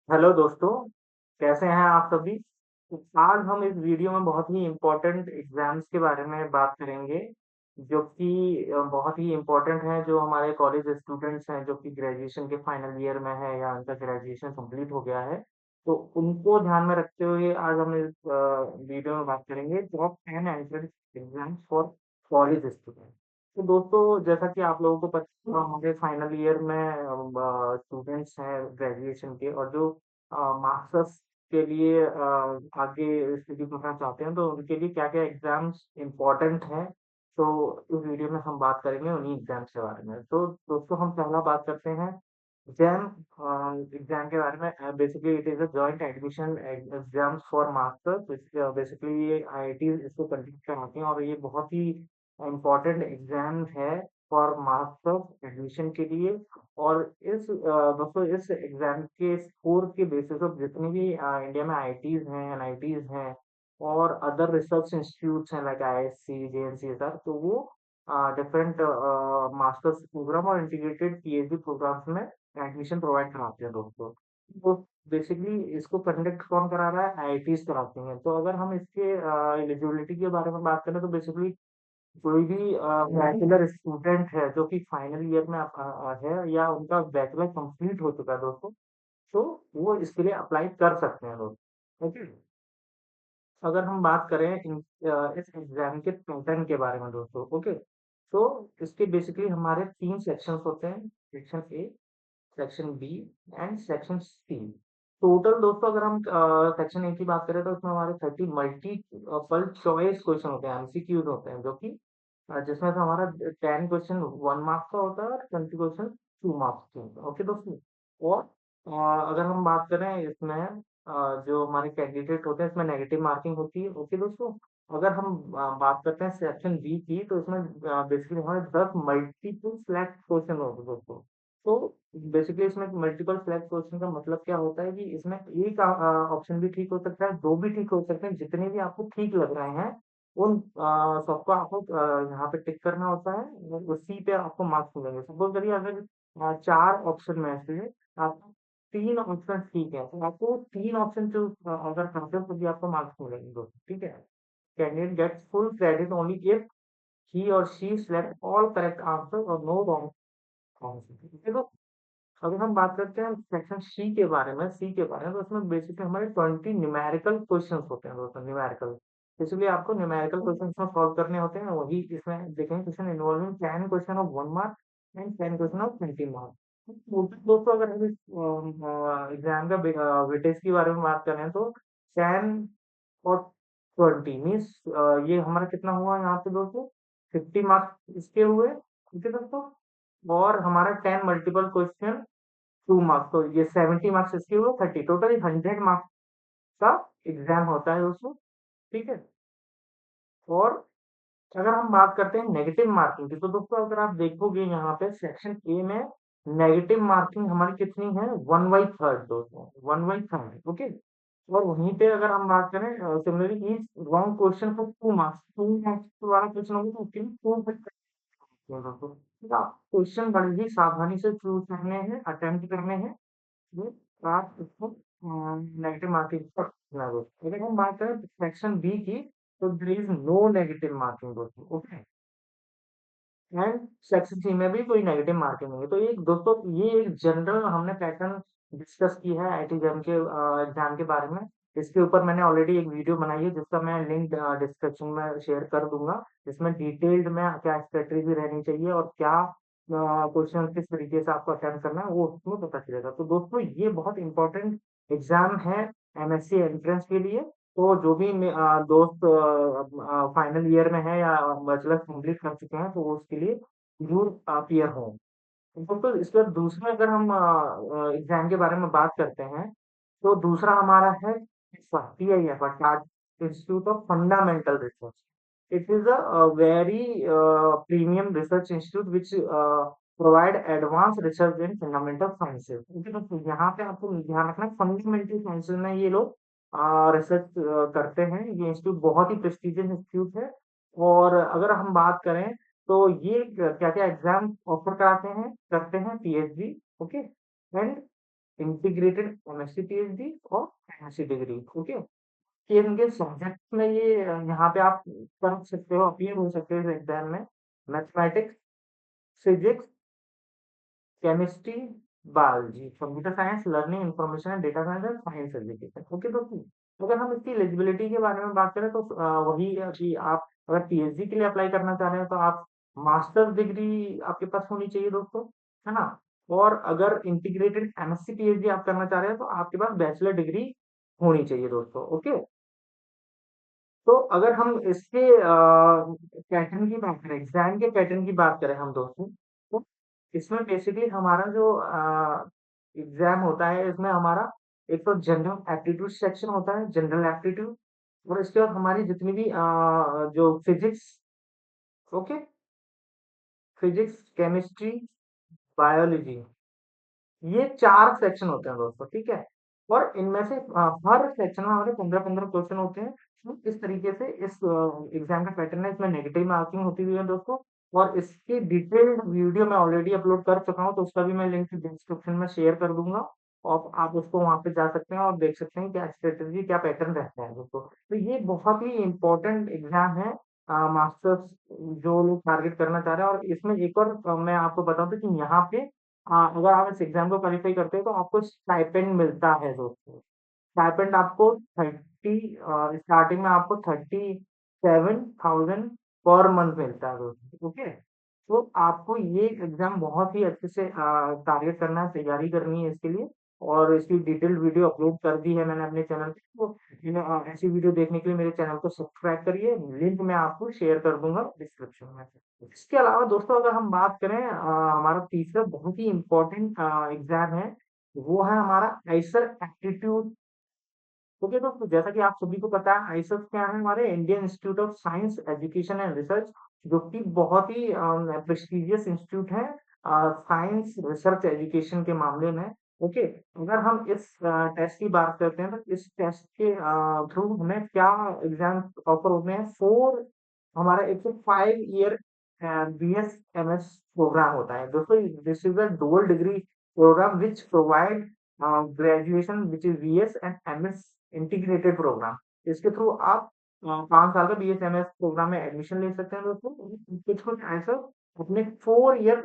Hello दोस्तों, कैसे हैं आप सभी? तो आज हम इस वीडियो में बहुत ही इम्पोर्टेंट एग्ज़ाम्स के बारे में बात करेंगे, जो कि बहुत ही इम्पोर्टेंट हैं, जो हमारे कॉलेज स्टूडेंट्स हैं, जो कि ग्रेजुएशन के फाइनल ईयर में हैं या उनका ग्रेजुएशन कंप्लीट हो गया है। तो उनको ध्यान में रखते हुए आज हम इस वीडियो में बात करेंगे top 10 entrance exams for college student. तो दोस्तों, जैसा कि आप लोगों को पता होगा हमारे फाइनल ईयर में स्टूडेंट्स हैं ग्रेजुएशन के और जो मास्टर्स के लिए आगे स्टडी करना चाहते हैं, तो उनके लिए क्या-क्या एग्ज़ाम्स इम्पोर्टेंट हैं, तो इस वीडियो में हम बात करेंगे उन्हीं एग्ज़ाम्स के बारे में। तो दोस्तों हम पहला बात करते हैं जैम एग्ज़ाम के बारे में। Basically it is a joint admission exams for masters. Basically ये आईआईटीज़ इसको कंडक्ट कराती हैं और ये बहुत ही इम्पोर्टेंट एग्ज़ाम है फॉर मास्टर्स एडमिशन के लिए। और दोस्तों इस एग्ज़ाम के स्कोर के बेसिस पे जितनी भी इंडिया में आईआईटीज़ हैं, एनआईटीज़ हैं और अदर रिसर्च इंस्टीट्यूट्स हैं लाइक आईआईएससी, जेएनसी सर, तो वो डिफरेंट मास्टर्स प्रोग्राम और इंटीग्रेटेड पीएचडी प्रोग्राम्स में एडमिशन प्रोवाइड कराते हैं दोस्तों। तो बेसिकली इसको कंडक्ट कौन करा रहा है? आईआईटीज़ कराती हैं। तो अगर हम इसके एलिजिबिलिटी के बारे में बात करें तो बेसिकली कोई भी बैचलर स्टूडेंट है जो कि फाइनल ईयर में है या उनका बैचलर कंप्लीट हो चुका है दोस्तों, तो वो इसके लिए अप्लाई कर सकते हैं दोस्तों। ओके। अगर हम बात करें इस एग्जाम के पैटर्न के बारे में दोस्तों, ओके, तो इसके बेसिकली हमारे 3 सेक्शंस होते हैं, section A, section B and section C. Total दोस्तों अगर हम सेक्शन ए की बात करें तो उसमें हमारे 30 मल्टीपल चॉइस क्वेश्चन होते हैं, एमसीक्यूज होते हैं, जो कि जिसमें से हमारा 10 क्वेश्चन 1 मार्क्स का होता है और 20 क्वेश्चन 2 मार्क्स के होते हैं। ओके दोस्तों। और अगर हम बात करें इसमें जो हमारे कैंडिडेट होते हैं इसमें नेगेटिव मार्किंग होती है। ओके दोस्तों। अगर हम बात करते हैं सेक्शन बी की, तो इसमें बेसिकली हमारे 10 मल्टीपल सिलेक्ट क्वेश्चन होते हैं दोस्तों। तो बेसिकली इसमें मल्टीपल सिलेक्ट क्वेश्चन का मतलब क्या होता है कि इसमें एक ऑप्शन भी ठीक हो सकता है, 2 भी ठीक हो सकते हैं, जितने भी आपको ठीक लग रहे हैं उन सबको आपको यहाँ पे टिक करना होता है और उसी पे आपको मार्क्स मिलेंगे। सपोज़ करिए अगर 4 ऑप्शन में से आपको 3 ऑप्शन ठीक है, तो आपको 3 ऑप्शन चूज़ अगर करते हो तो भी आपको मार्क्स मिलेंगे दोस्तों, ठीक है? Candidate gets full credit only if he और she select all correct answer और नो रॉन्ग आंसर। ठीक है, तो अगर हम बात करते हैं सेक्शन सी के बारे में, तो उसमें बेसिकली हमारे 20 न्यूमेरिकल क्वेश्चंस होते हैं दोस्तों, न्यूमेरिकल। इसलिए आपको न्यूमेरिकल क्वेश्चंस में सॉल्व करने होते हैं, वही इसमें देखेंगे question involving 10 question of 1 mark and 10 question of 20 mark. Total दोस्तों अगर हम इस एग्जाम का वेटेज के बारे में बात करें तो 10 और 20 मीन्स ये हमारा कितना हुआ यहाँ पे दोस्तों? 50 मार्क्स इसके हुए, ठीक है दोस्तों? और हमारा 10 मल्टीपल क्वेश्चन 2 मार्क्स, तो ये 70 मार्क्स इसके हुए, 30 टोटल 100 मार्क्स का एग्जाम होता है दोस्तों, ठीक है? और अगर हम बात करते हैं नेगेटिव मार्किंग की, तो दोस्तों अगर आप देखोगे यहाँ पे सेक्शन ए में नेगेटिव मार्किंग हमारी कितनी है? 1/3 दोस्तों, 1/3, ओके? और वहीं पे अगर हम बात करें similarly each wrong question for 2 marks, 2 marks वाला क्वेश्चन होगा तो उसके लिए 2 दोस्तों। ठीक है? क्वेश्चन बड़े ही सावधानी से चूज़ करने हैं, अटेम्प्ट करने हैं। ये आप इसको नेगेटिव मार्किंग पर लागू। अगर हम बात करें सेक्शन बी की, तो there is no negative marking दोस्तों, ओके? एंड सेक्शन सी में भी कोई नेगेटिव मार्किंग नहीं है। तो ये दोस्तों ये एक जनरल हमने पैटर्न डिस्कस की है आईआईटी जैम के एग्ज़ाम के बारे में। इसके ऊपर मैंने ऑलरेडी एक वीडियो बनाई है जिसका मैं लिंक डिस्क्रिप्शन में शेयर कर दूँगा। इसमें डिटेल्ड में क्या स्ट्रैटेजी रहनी चाहिए और क्या क्वेश्चन किस तरीके से आपको अटेम्प्ट करना है वो उसमें पता चलेगा। तो दोस्तों ये बहुत इम्पोर्टेंट एग्ज़ाम है एमएससी एंट्रेंस के लिए। तो जो भी दोस्त फाइनल ईयर में है या बैचलर्स कंप्लीट कर चुके हैं तो वो उसके लिए ज़रूर अपीयर हों। दोस्तों इसके बाद दूसरा अगर हम एग्ज़ाम के बारे में बात करते हैं, तो दूसरा हमारा है इसका पीआईएफ टाट institute of fundamental research. It is a very premium research institute which provide advanced research in fundamental sciences. Okay दोस्तों, यहाँ पे आपको ध्यान रखना है फंडामेंटल साइंसेज में ये लोग रिसर्च करते हैं। ये इंस्टीट्यूट बहुत ही प्रेस्टीजियस इंस्टीट्यूट है। और अगर हम बात करें तो ये क्या-क्या एग्ज़ाम ऑफ़र कराते हैं करते हैं PhD, okay? And integrated MSc PhD और एमएससी डिग्री। ओके, ये इनके सब्जेक्ट में ये यहाँ पे आप कर सकते हो, अपीयर हो सकते हो इस एग्जाम में। Mathematics, physics, chemistry, biology, computer science, learning, information and data science and science education. Okay दोस्तों, अगर हम इसकी एलिजिबिलिटी के बारे में बात करें तो वही है कि आप अगर पीएचडी के लिए अप्लाई करना चाह रहे हैं तो आप मास्टर्स डिग्री आपके पास होनी चाहिए दोस्तों, है ना? और अगर इंटीग्रेटेड एमएससी पीएचडी आप करना चाह रहे हैं तो आपके पास बैचलर डिग्री होनी चाहिए दोस्तों। ओके, तो अगर हम इसके पैटर्न की बात करें, एग्जाम के पैटर्न की बात करें हम दोस्तों, तो इसमें बेसिकली हमारा जो एग्जाम होता है, इसमें हमारा एक तो जनरल एप्टीट्यूड सेक्शन होता है, जनरल एप्टीट्यूड, और इसके बाद हमारी जितनी भी जो physics, okay, physics, chemistry, biology, ये 4 सेक्शन होते हैं दोस्तों, ठीक है? और इनमें से हर सेक्शन में हमारे 15-15 क्वेश्चन होते हैं। तो इस तरीके से इस एग्ज़ाम का पैटर्न है, इसमें नेगेटिव मार्किंग होती हुई है दोस्तों, और इसकी डिटेल्ड वीडियो मैं ऑलरेडी अपलोड कर चुका हूँ, तो उसका भी मैं लिंक डिस्क्रिप्शन में शेयर कर दूँगा, और आप उसको वहाँ पे जा सकते हैं और देख सकते हैं क्या स्ट्रैटेजी, क्या पैटर्न रहता है दोस्तों। तो ये बहुत ही इम्पोर्टेंट एग्ज़ाम है मास्टर्स जो लोग टारगेट करना चाह रहे हैं, और इसमें एक और मैं आपको बता दूँ कि यहाँ पे अगर आप इस एग्ज़ाम को क्वालीफाई करते हैं तो आपको स्टाइपेंड मिलता है दोस्तों। स्टाइपेंड आपको 30 स्टार्टिंग में आपको 37,000 पर मंथ मिलता है दोस्तों, ओके? तो आपको ये एग्ज़ाम बहुत ही अच्छे से टारगेट करना है, तैयारी करनी है इसके लिए, और इसकी डिटेल्ड वीडियो अपलोड कर दी है मैंने अपने चैनल पे। तो ऐसी वीडियो देखने के लिए मेरे चैनल को सब्सक्राइब करिए, लिंक मैं आपको शेयर कर दूँगा डिस्क्रिप्शन में। इसके अलावा दोस्तों अगर हम बात करें हमारा तीसरा बहुत ही इम्पोर्टेंट एग्ज़ाम है, वो है हमारा आइसर एप्टीट्यूड। ओके दोस्तों, जैसा कि आप सभी को पता है आइसर क्या है, हमारे Indian institute of science education and research, जो कि बहुत ही प्रेस्टिजियस इंस्टीट्यूट है साइंस रिसर्च एजुकेशन के मामले में। ओके, अगर हम इस टेस्ट की बात करते हैं तो इस टेस्ट के थ्रू हमें क्या एग्जाम ऑफर होते हैं, 4 हमारा एक तो 5 ईयर बीएसएमएस प्रोग्राम होता है दोस्तों। This is a dual degree program which provide graduation which is BS and MS integrated program. इसके थ्रू आप 5 साल का बीएसएमएस प्रोग्राम में एडमिशन ले सकते हैं दोस्तों। कुछ-कुछ ऐसा अपने 4 ईयर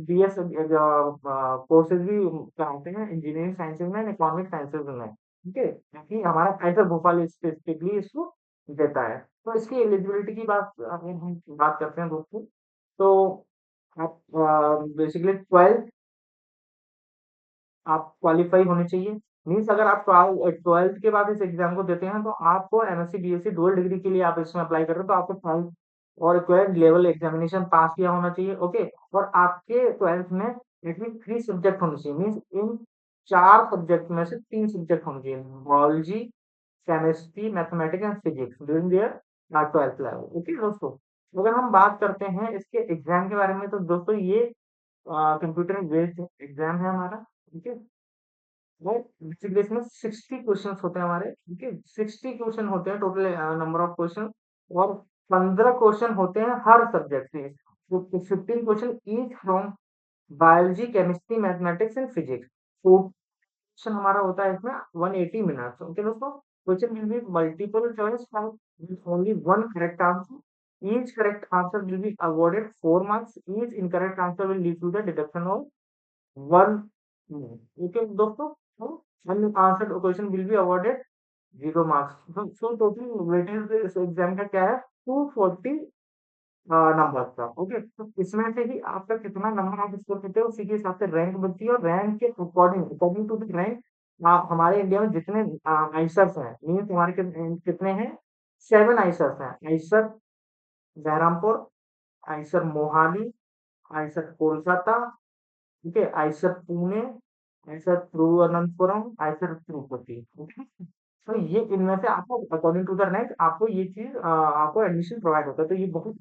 बीएस कोर्सेज भी कराते हैं इंजीनियरिंग साइंसेज में एंड इकोनॉमिक साइंसेज में, ठीक है? क्योंकि हमारा आइसर भोपाल स्पेसिफिकली इसको देता है। तो इसकी एलिजिबिलिटी की बात अगर हम बात करते हैं दोस्तों, तो आप बेसिकली 12th आप क्वालीफाई होने चाहिए। मीन्स अगर आप 12th के बाद इस एग्ज़ाम को देते हैं तो आपको एमएससी, बीएससी डुअल डिग्री के लिए आप इसमें अप्लाई कर रहे हो तो आपको 12th और रिक्वायर्ड लेवल एग्ज़ामिनेशन पास किया होना चाहिए, ओके? और आपके 12th में एटलीस्ट 3 सब्जेक्ट होने चाहिए। मीन्स इन 4 सब्जेक्ट में से 3 सब्जेक्ट होने चाहिए। Biology, chemistry, mathematics and physics during their 12th level, okay दोस्तों? तो अगर हम बात करते हैं इसके एग्ज़ाम के बारे में तो दोस्तों ये कंप्यूटर बेस्ड एग्ज़ाम है हमारा, ठीक है? वो बेसिकली इसमें 60 क्वेश्चंस होते हैं हमारे, ठीक है? 60 क्वेश्चन होते हैं टोटल नंबर ऑफ क्वेश्चन, और 15 क्वेश्चन होते हैं हर सब्जेक्ट से। तो 15 question each from biology, chemistry, mathematics and physics. तो क्वेश्चन हमारा होता है इसमें 180 मिनट्स, ओके दोस्तों? Question will be multiple choice from only one correct answer. Each correct answer will be awarded 4 marks. Each incorrect answer will lead to the deduction of 1 okay दोस्तों, तो unanswered question will be awarded 0 marks. So total weightage इस exam का क्या है, 240 numbers का, okay? तो इसमें से ही आपका कितना नंबर आप स्कोर करते हो उसी के हिसाब से रैंक बनती है, और रैंक के अकॉर्डिंग टू द रैंक हमारे इंडिया में जितने आइसर्स हैं, मीन्स हमारे कितने हैं, 7 आइसर्स हैं। IISER Berhampur, IISER Mohali, IISER Kolkata, ठीक है? IISER Pune, IISER Thiruvananthapuram, IISER Tirupati, okay? तो ये इनमें से आपको अकॉर्डिंग टू द रैंक आपको ये चीज़ आपको एडमिशन प्रोवाइड होता है। तो ये बहुत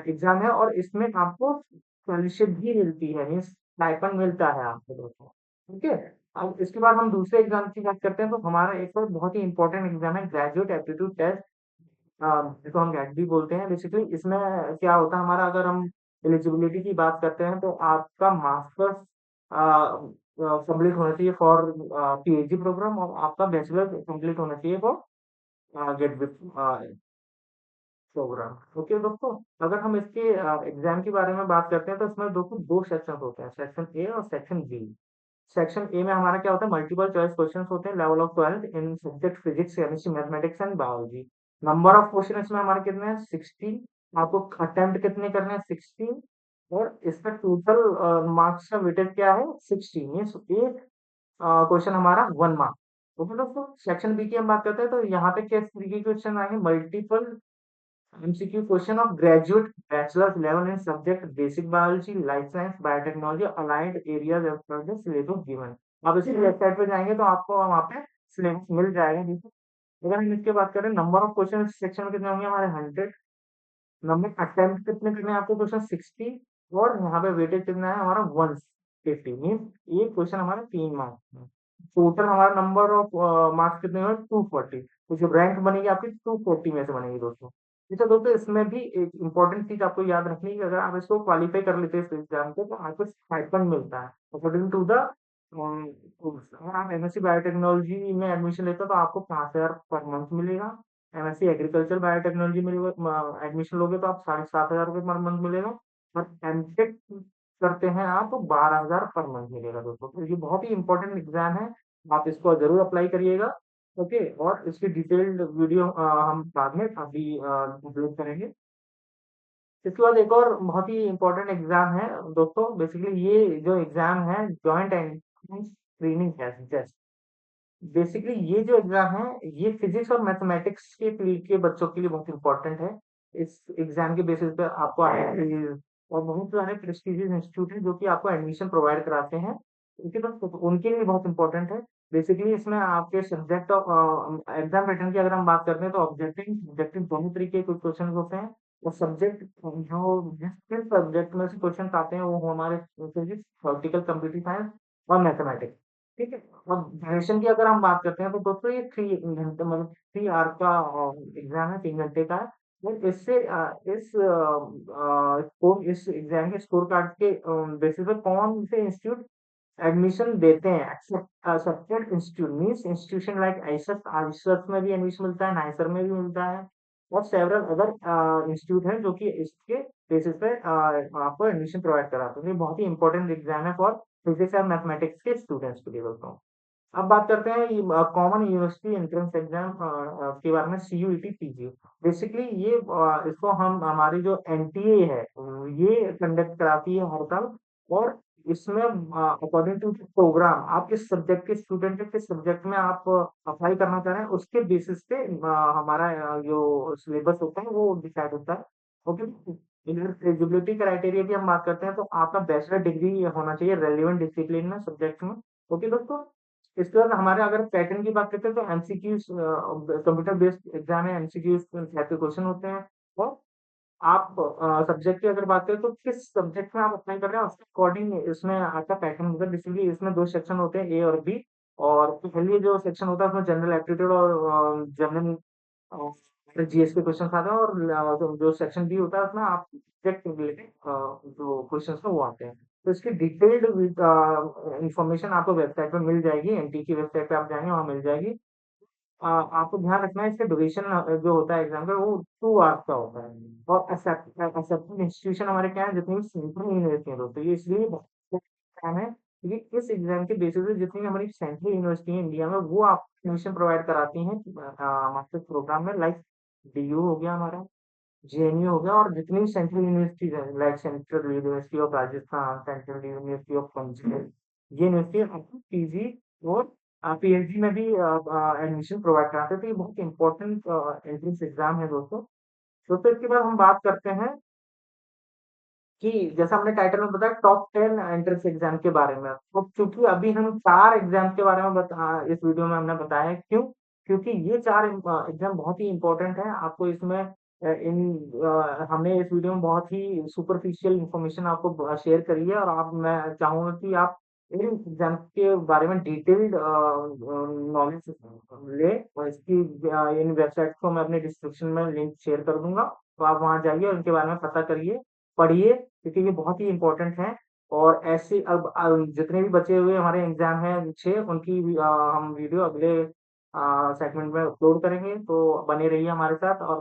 एग्ज़ाम है, और इसमें आपको स्कॉलरशिप भी मिलती है, मीन्स स्टाइपेंड मिलता है आपको दोस्तों, ठीक है? अब इसके बाद हम दूसरे एग्ज़ाम की बात करते हैं, तो हमारा एक और बहुत ही इम्पोर्टेंट एग्ज़ाम है ग्रेजुएट एप्टीट्यूड टेस्ट, जिसको हम गेट भी बोलते हैं। बेसिकली इसमें क्या होता है हमारा, अगर हम एलिजिबिलिटी की बात करते हैं तो आपका मास्टर्स कंप्लीट होना चाहिए फॉर पीएचडी प्रोग्राम, और आपका बैचलर कंप्लीट होना चाहिए for GATE with program. Okay दोस्तों, अगर हम इसके एग्जाम के बारे में बात करते हैं तो इसमें दोस्तों दो सेक्शन होते हैं, सेक्शन ए और सेक्शन बी। सेक्शन ए में हमारा क्या होता है, मल्टीपल चॉइस क्वेश्चंस होते हैं level of 12 in subject physics, chemistry, mathematics and biology. Number of question इसमें हमारे कितने हैं, 16। आपको अटेम्प्ट कितने करने हैं, 16। और इसका टोटल मार्क्स का वेटेज क्या है, 60। मीन्स एक क्वेश्चन हमारा 1 मार्क। ओके दोस्तों, सेक्शन बी की हम बात करते हैं तो यहाँ पे किस तरीके के क्वेश्चन आएंगे, multiple MCQ question of graduate bachelors level in subject basic biology, life science, biotechnology, allied areas as per the syllabus given. आप इसी वेबसाइट पे जाएंगे तो आपको वहाँ पे सिलेबस मिल जाएगा। जैसे अगर हम इसके बात करें, नंबर ऑफ क्वेश्चन सेक्शन में कितने होंगे हमारे, 100। नंबर अटेम्प्ट कितने करने हैं आपको, क्वेश्चन 60। और यहाँ पे वेटेज कितना है हमारा, 150। मीन्स एक क्वेश्चन हमारा 3 मार्क्स। टोटल हमारा नंबर ऑफ मार्क्स कितने हुए, 240। तो जो रैंक बनेगी आपकी 240 में से बनेगी दोस्तों। अच्छा दोस्तों, इसमें भी एक इम्पोर्टेंट चीज आपको याद रखनी है कि अगर आप इसको क्वालिफाई कर लेते हैं इस एग्जाम को तो आपको स्टाइपेंड मिलता है अकॉर्डिंग टू द कोर्स। अगर आप एमएससी बायोटेक्नोलॉजी में एडमिशन लेते हो तो आपको 5,000 पर मंथ मिलेगा। एमएससी एग्रीकल्चर बायोटेक्नोलॉजी में एडमिशन लोगे तो आप 7,500 रुपये पर मंथ मिलेगा। और एमटेक करते हैं आप तो 12,000 पर मंथ मिलेगा दोस्तों। तो ये बहुत ही इंपॉर्टेंट एग्जाम है, आप इसको जरूर अप्लाई करिएगा। ओके, और इसकी डिटेल्ड वीडियो हम बाद में अभी अपलोड करेंगे। इसके बाद एक और बहुत ही इम्पोर्टेंट एग्जाम है दोस्तों, बेसिकली ये जो एग्जाम है joint entrance screening test. Basically ये जो एग्जाम है ये फिजिक्स और मैथमेटिक्स के फील्ड के बच्चों के लिए बहुत इंपॉर्टेंट है। इस एग्जाम के बेसिस पे आपको आईआईटी और बहुत सारे प्रेस्टिजियस इंस्टीट्यूट हैं जो कि आपको एडमिशन प्रोवाइड कराते हैं, उनके पास उनके लिए बहुत इंपॉर्टेंट है। बेसिकली इसमें आपके सब्जेक्ट ऑफ एग्जाम पैटर्न की अगर हम बात करते हैं तो ऑब्जेक्टिव सब्जेक्टिव दोनों तरीके के क्वेश्चन होते हैं। और सब्जेक्ट जो जिस सब्जेक्ट में से क्वेश्चन आते हैं वो हमारे फिजिक्स, थ्योरेटिकल, कंप्यूटर साइंस और मैथमेटिक्स। ठीक है। और ड्यूरेशन की अगर हम बात करते हैं तो दोस्तों ये 3 घंटे मतलब 3 आवर का एग्जाम है, 3 घंटे का है। और इससे इस एग्जाम के स्कोर कार्ड के बेसिस पे कौन से इंस्टीट्यूट एडमिशन देते हैं, accepted institute means institution like Eicher, Eicher में भी एडमिशन मिलता है, नाइसर में भी मिलता है। और सेवरल अदर इंस्टीट्यूट हैं जो कि इसके बेसिस पे आपको एडमिशन प्रोवाइड कराते हैं। तो ये बहुत ही इंपॉर्टेंट एग्जाम है फॉर फिजिक्स एंड मैथमेटिक्स के स्टूडेंट्स के लिए दोस्तों। अब बात करते हैं कॉमन यूनिवर्सिटी एंट्रेंस एग्जाम के बारे में, सीयूईटी पीजी। बेसिकली ये इसको हम हमारी जो एनटीए है ये कंडक्ट कराती है हर साल। और इसमें अकॉर्डिंग टू प्रोग्राम आप किस सब्जेक्ट के स्टूडेंट है, किस सब्जेक्ट में आप अप्लाई करना चाह रहे हैं उसके बेसिस पे हमारा जो सिलेबस होता है वो डिसाइड होता है। ओके, एलिजिबिलिटी क्राइटेरिया की हम बात करते हैं तो आपका बैचलर डिग्री होना चाहिए रेलिवेंट डिसिप्लिन में, सब्जेक्ट में। ओके दोस्तों, इसके बाद हमारे अगर पैटर्न की बात करते हैं तो एमसीक्यूज, कंप्यूटर बेस्ड एग्जाम है, एमसीक्यूज टाइप के क्वेश्चन होते हैं। और आप सब्जेक्ट की अगर बात करें तो किस सब्जेक्ट में आप अप्लाई कर रहे हैं उसके अकॉर्डिंग इसमें आपका पैटर्न होगा। बेसिकली इसमें 2 सेक्शन होते हैं, ए और बी। और पहले जो सेक्शन होता है उसमें जनरल एप्टीट्यूड और जनरल जीएस के क्वेश्चन आते हैं। और जो सेक्शन बी होता है उसमें आप सब्जेक्ट से रिलेटेड जो क्वेश्चन है वो आते हैं। तो इसकी डिटेल्ड इंफॉर्मेशन आपको वेबसाइट पे मिल जाएगी, एनटी की वेबसाइट पे आप जाएंगे वहाँ मिल जाएगी। आपको ध्यान रखना है इसका ड्यूरेशन जो होता है एग्जाम का वो 2 आवर्स का होता है। और एक्सेप्टेड इंस्टीट्यूशन हमारे क्या है, जितनी भी सेंट्रल यूनिवर्सिटी है दोस्तों, ये इसलिए एग्जाम है क्योंकि इस एग्जाम के बेसिस पे जितनी भी हमारी सेंट्रल यूनिवर्सिटी है इंडिया में वो आपको एडमिशन प्रोवाइड कराती हैं मास्टर्स प्रोग्राम में। लाइक डीयू हो गया हमारा, जेएनयू हो गया, और जितनी भी सेंट्रल यूनिवर्सिटीज है like central university of Rajasthan, central university of Punjab, ये यूनिवर्सिटी आपको पीजी और पीएचडी में भी एडमिशन प्रोवाइड कराते हैं। तो ये बहुत इंपॉर्टेंट एंट्रेंस एग्जाम है दोस्तों। दोस्तों इसके बाद हम बात करते हैं कि जैसा हमने टाइटल में बताया टॉप 10 एंट्रेंस एग्जाम के बारे में। तो क्योंकि अभी हम 4 एग्जाम के बारे में इस वीडियो में हमने बताया है, क्यों? क्योंकि ये 4 एग्जाम बहुत ही इंपॉर्टेंट है। आपको इसमें हमने इस वीडियो में बहुत ही सुपरफिशियल इंफॉर्मेशन आपको शेयर करी है। और आप मैं चाहूंगा कि आप इन एग्जाम के बारे में डिटेल्ड नॉलेज ले। और इसकी इन वेबसाइट को मैं अपने डिस्क्रिप्शन में लिंक शेयर कर दूंगा, तो आप वहां जाइए और इनके बारे में पता करिए, पढ़िए, क्योंकि ये बहुत ही इम्पोर्टेंट है। और ऐसे अब जितने भी बचे हुए हमारे एग्ज़ाम हैं 6 उनकी भी हम वीडियो अगले सेगमेंट में अपलोड करेंगे, तो बने रहिए हमारे साथ और